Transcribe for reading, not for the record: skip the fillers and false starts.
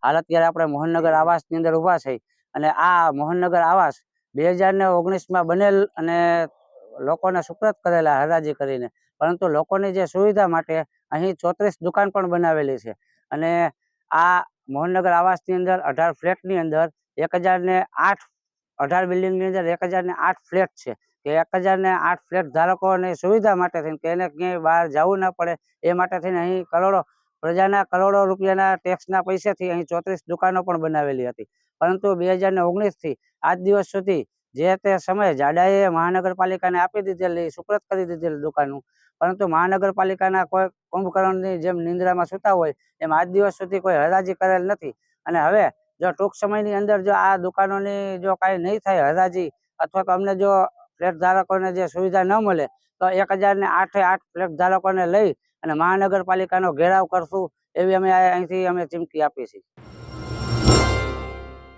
હાલ અત્યારે આપણે મોહનનગર આવાસની અંદર ઊભા છે અને આ મોહનનગર આવાસ 2019માં બનેલ અને લોકોને સુપ્રત કરેલા હરાજી કરીને, પરંતુ લોકોની જે સુવિધા માટે અહીં 34 દુકાન પણ બનાવેલી છે અને આ મોહનનગર આવાસની અંદર 18 ફ્લેટની અંદર 1008 18 બિલ્ડિંગની અંદર 1008 ફ્લેટ છે કે 1008 ફ્લેટ ધારકોની સુવિધા માટે થઈને કે એને ક્યાંય બહાર જવું ના પડે એ માટે થઈને અહીં પ્રજાના કરોડો રૂપિયાના ટેક્સના પૈસાથી અહીં 34 દુકાનો પણ બનાવેલી હતી, પરંતુ 2019થી આજ દિવસ સુધી જે તે સમયે જાડાએ મહાનગરપાલિકાને આપી દીધેલી સુપ્રત કરી દીધેલી દુકાનો, પરંતુ મહાનગરપાલિકાના કોઈ કુંભકર્ણની જેમ નિંદ્રામાં સૂતા હોય એમ આજ દિવસ સુધી કોઈ હરાજી કરેલ નથી. અને હવે જો ટૂંક સમયની અંદર જો આ દુકાનોની જો કાંઈ નહીં થાય હરાજી, અથવા તો અમને જો ફ્લેટ ધારકોને જે સુવિધા ન મળે તો 1008 ફ્લેટ ધારકોને લઈ અને મહાનગરપાલિકાનો ઘેરાવ કરશું એવી અમે અહીંથી ચીમકી આપી છે.